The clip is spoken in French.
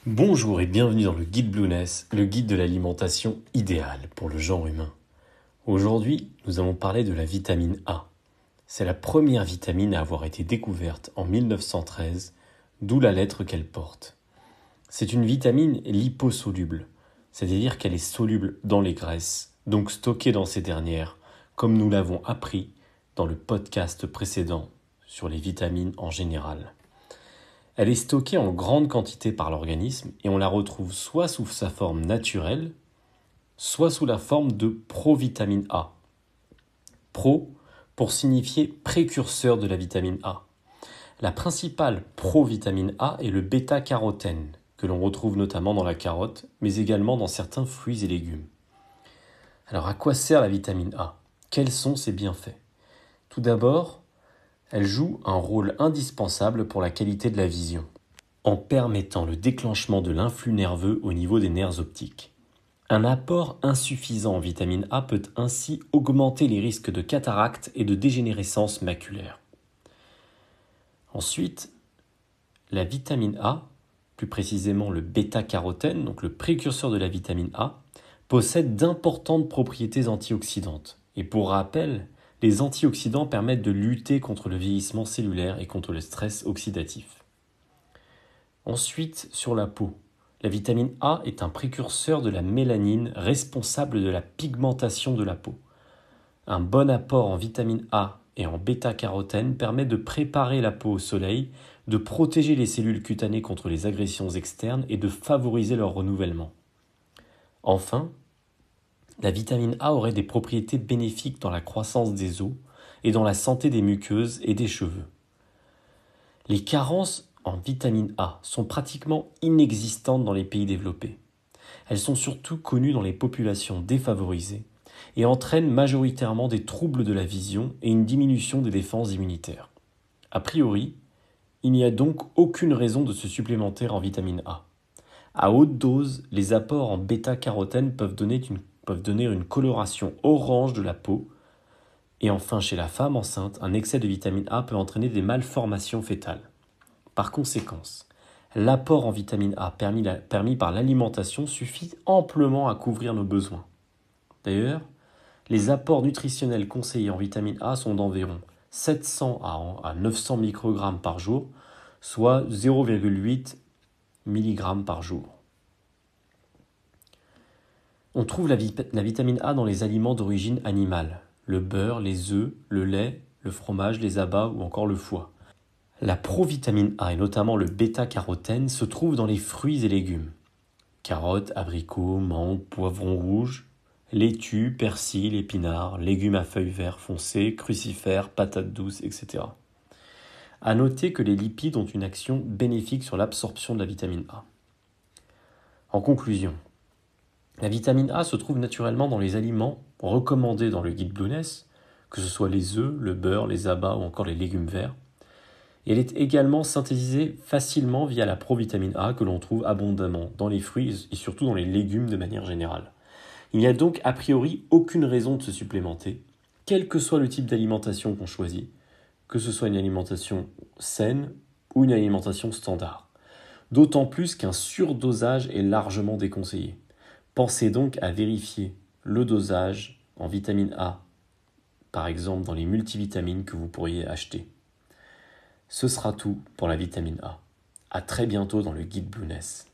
Bonjour et bienvenue dans le guide Blueness, le guide de l'alimentation idéale pour le genre humain. Aujourd'hui, nous allons parler de la vitamine A. C'est la première vitamine à avoir été découverte en 1913, d'où la lettre qu'elle porte. C'est une vitamine liposoluble, c'est-à-dire qu'elle est soluble dans les graisses, donc stockée dans ces dernières, comme nous l'avons appris dans le podcast précédent sur les vitamines en général. Elle est stockée en grande quantité par l'organisme et on la retrouve soit sous sa forme naturelle, soit sous la forme de provitamine A. Pro pour signifier précurseur de la vitamine A. La principale provitamine A est le bêta-carotène, que l'on retrouve notamment dans la carotte, mais également dans certains fruits et légumes. Alors à quoi sert la vitamine A? Quels sont ses bienfaits? Tout d'abord, elle joue un rôle indispensable pour la qualité de la vision, en permettant le déclenchement de l'influx nerveux au niveau des nerfs optiques. Un apport insuffisant en vitamine A peut ainsi augmenter les risques de cataracte et de dégénérescence maculaire. Ensuite, la vitamine A, plus précisément le bêta-carotène, donc le précurseur de la vitamine A, possède d'importantes propriétés antioxydantes. Et pour rappel, les antioxydants permettent de lutter contre le vieillissement cellulaire et contre le stress oxydatif. Ensuite, sur la peau, la vitamine A est un précurseur de la mélanine responsable de la pigmentation de la peau. Un bon apport en vitamine A et en bêta-carotène permet de préparer la peau au soleil, de protéger les cellules cutanées contre les agressions externes et de favoriser leur renouvellement. Enfin, la vitamine A aurait des propriétés bénéfiques dans la croissance des os et dans la santé des muqueuses et des cheveux. Les carences en vitamine A sont pratiquement inexistantes dans les pays développés. Elles sont surtout connues dans les populations défavorisées et entraînent majoritairement des troubles de la vision et une diminution des défenses immunitaires. A priori, il n'y a donc aucune raison de se supplémenter en vitamine A. À haute dose, les apports en bêta-carotène peuvent donner une coloration orange de la peau. Et enfin, chez la femme enceinte, un excès de vitamine A peut entraîner des malformations fœtales. Par conséquent, l'apport en vitamine A permis par l'alimentation suffit amplement à couvrir nos besoins. D'ailleurs, les apports nutritionnels conseillés en vitamine A sont d'environ 700 à 900 microgrammes par jour, soit 0,8 mg par jour. On trouve la vitamine A dans les aliments d'origine animale, le beurre, les œufs, le lait, le fromage, les abats ou encore le foie. La provitamine A et notamment le bêta-carotène se trouvent dans les fruits et légumes. Carottes, abricots, mangues, poivrons rouges, laitue, persil, épinards, légumes à feuilles vertes foncées, crucifères, patates douces, etc. À noter que les lipides ont une action bénéfique sur l'absorption de la vitamine A. En conclusion, la vitamine A se trouve naturellement dans les aliments recommandés dans le guide Blueness, que ce soit les œufs, le beurre, les abats ou encore les légumes verts. Et elle est également synthétisée facilement via la provitamine A que l'on trouve abondamment dans les fruits et surtout dans les légumes de manière générale. Il n'y a donc a priori aucune raison de se supplémenter, quel que soit le type d'alimentation qu'on choisit, que ce soit une alimentation saine ou une alimentation standard. D'autant plus qu'un surdosage est largement déconseillé. Pensez donc à vérifier le dosage en vitamine A, par exemple dans les multivitamines que vous pourriez acheter. Ce sera tout pour la vitamine A. À très bientôt dans le guide Blueness.